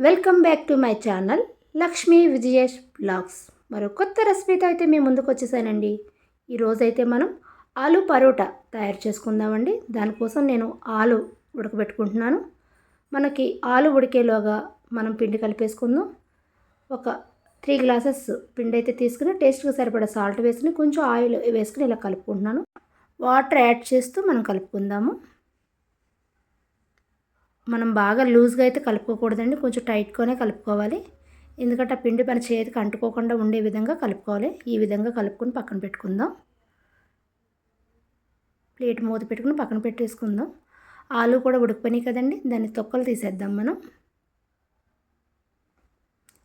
Welcome back to my channel Lakshmi Vijayesh blogs. మరో కొత్త రెసిపీతో అయితే మీ ముందుకు వచ్చేసానండి. ఈరోజైతే మనం ఆలు పరోటా తయారు చేసుకుందామండి. దానికోసం నేను ఆలు ఉడకబెట్టుకుంటున్నాను. మనకి ఆలు ఉడికేలోగా మనం పిండి కలిపేసుకుందాం. ఒక 3 గ్లాసెస్ పిండి అయితే తీసుకుని టేస్ట్కి సరిపడా సాల్ట్ వేసుకుని కొంచెం ఆయిల్ వేసుకుని ఇలా కలుపుకుంటున్నాను. వాటర్ యాడ్ చేస్తూ మనం కలుపుకుందాము. మనం బాగా లూజ్గా అయితే కలుపుకోకూడదండి, కొంచెం టైట్గానే కలుపుకోవాలి. ఎందుకంటే ఆ పిండి మన చేతికి అంటుకోకుండా ఉండే విధంగా కలుపుకోవాలి. ఈ విధంగా కలుపుకొని పక్కన పెట్టుకుందాం. ప్లేట్ మూత పెట్టుకుని పక్కన పెట్టేసుకుందాం. ఆలు కూడా ఉడికిపోయినాయి కదండి, దాన్ని తొక్కలు తీసేద్దాం మనం.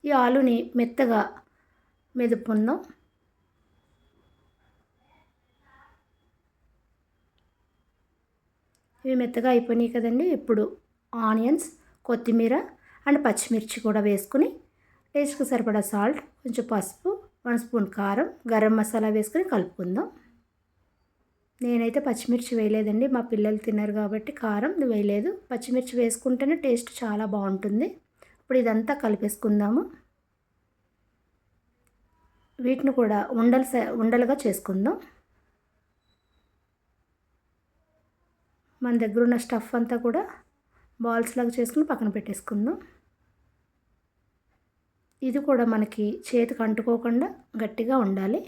ఈ ఆలుని మెత్తగా మెదుపుకుందాం. ఇవి మెత్తగా అయిపోయినాయి కదండి. ఇప్పుడు ఆనియన్స్, కొత్తిమీర అండ్ పచ్చిమిర్చి కూడా వేసుకుని టేస్ట్కి సరిపడా సాల్ట్, కొంచెం పసుపు, 1 స్పూన్ కారం, గరం మసాలా వేసుకుని కలుపుకుందాం. నేనైతే పచ్చిమిర్చి వేయలేదండి, మా పిల్లలు తిన్నారు కాబట్టి కారం వేయలేదు. పచ్చిమిర్చి వేసుకుంటేనే టేస్ట్ చాలా బాగుంటుంది. ఇప్పుడు ఇదంతా కలిపేసుకుందాము. వీటిని కూడా ఉండలుగా చేసుకుందాం. మన దగ్గర ఉన్న స్టఫ్ అంతా కూడా బాల్స్ లాగా చేసుకుని పక్కన పెట్టేసుకుందాం. ఇది కూడా మనకి చేతికి అంటుకోకుండా గట్టిగా ఉండాలి.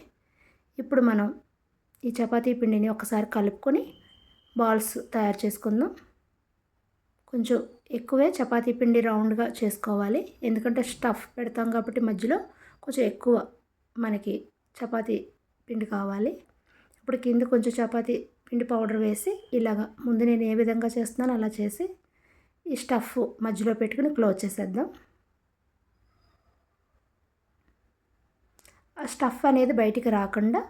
ఇప్పుడు మనం ఈ చపాతీ పిండిని ఒకసారి కలుపుకొని బాల్స్ తయారు చేసుకుందాం. కొంచెం ఎక్కువే చపాతీ పిండి రౌండ్గా చేసుకోవాలి, ఎందుకంటే స్టఫ్ పెడతాం కాబట్టి మధ్యలో కొంచెం ఎక్కువ మనకి చపాతీ పిండి కావాలి. ఇప్పుడు కింద కొంచెం చపాతీ పిండి పౌడర్ వేసి ఇలాగా ముందు నేను ఏ విధంగా చేస్తున్నానో అలా చేసి ఈ స్టఫ్ మధ్యలో పెట్టుకుని క్లోజ్ చేసేద్దాం. ఆ స్టఫ్ అనేది బయటికి రాకుండా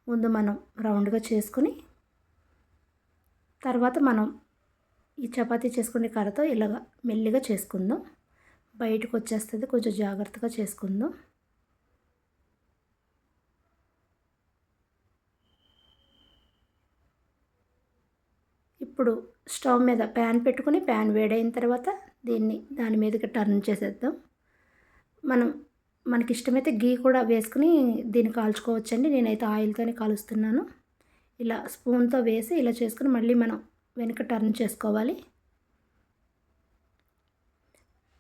ముందు మనం రౌండ్గా చేసుకుని తర్వాత మనం ఈ చపాతీ చేసుకునే కర్రతో ఇలాగ మెల్లిగా చేసుకుందాం. బయటకు వచ్చేస్తుంది, కొంచెం జాగ్రత్తగా చేసుకుందాం. ఇప్పుడు స్టవ్ మీద ప్యాన్ పెట్టుకుని ప్యాన్ వేడైన తర్వాత దాని మీదకి టర్న్ చేసేద్దాం. మనకి ఇష్టమైతే గీ కూడా వేసుకుని దీన్ని కాల్చుకోవచ్చండి. నేనైతే ఆయిల్తోనే కాలుస్తున్నాను. ఇలా స్పూన్తో వేసి ఇలా చేసుకుని మళ్ళీ మనం వెనక టర్న్ చేసుకోవాలి.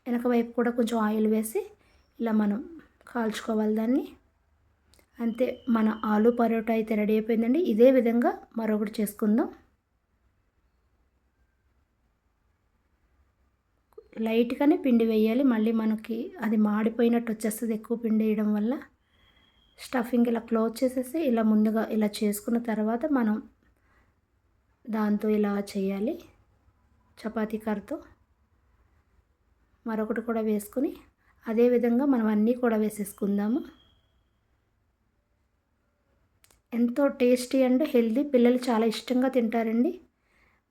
వెనక వైపు కూడా కొంచెం ఆయిల్ వేసి ఇలా మనం కాల్చుకోవాలి దాన్ని. అంతే, మన ఆలు పరోటా అయితే రెడీ అయిపోయిందండి. ఇదే విధంగా మరొకటి చేసుకుందాం. లైట్గానే పిండి వేయాలి, మళ్ళీ మనకి అది మాడిపోయినట్టు వచ్చేస్తుంది ఎక్కువ పిండి వేయడం వల్ల. స్టఫింగ్ ఇలా క్లోజ్ చేసేసి ఇలా ముందుగా ఇలా చేసుకున్న తర్వాత మనం దాంతో ఇలా చేయాలి. చపాతీ కర్రతో మరొకటి కూడా వేసుకుని అదేవిధంగా మనం అన్నీ కూడా వేసేసుకుందాము. ఎంతో టేస్టీ అండ్ హెల్దీ, పిల్లలు చాలా ఇష్టంగా తింటారండి.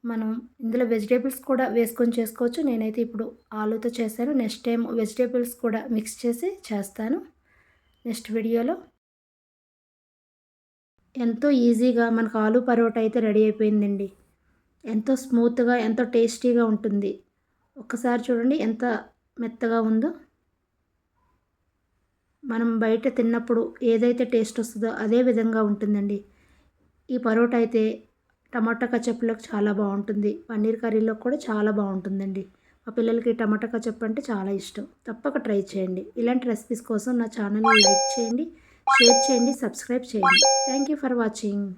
మనం ఇందులో వెజిటేబుల్స్ కూడా వేసుకొని చేసుకోవచ్చు. నేనైతే ఇప్పుడు ఆలూతో చేశాను. నెక్స్ట్ టైం వెజిటేబుల్స్ కూడా మిక్స్ చేసి చేస్తాను నెక్స్ట్ వీడియోలో. ఎంతో ఈజీగా మనకు ఆలు పరోటా అయితే రెడీ అయిపోయిందండి. ఎంతో స్మూత్గా, ఎంతో టేస్టీగా ఉంటుంది. ఒక్కసారి చూడండి ఎంత మెత్తగా ఉందో. మనం బయట తిన్నప్పుడు ఏదైతే టేస్ట్ వస్తుందో అదే విధంగా ఉంటుందండి. ఈ పరోటా అయితే టమాటా కచప్లోకి చాలా బాగుంటుంది, పన్నీర్ కర్రీలో కూడా చాలా బాగుంటుందండి. మా పిల్లలకి టమాటా కచప్ అంటే చాలా ఇష్టం. తప్పక ట్రై చేయండి. ఇలాంటి రెసిపీస్ కోసం నా ఛానల్ని లైక్ చేయండి, షేర్ చేయండి, సబ్స్క్రైబ్ చేయండి. Thank you for watching.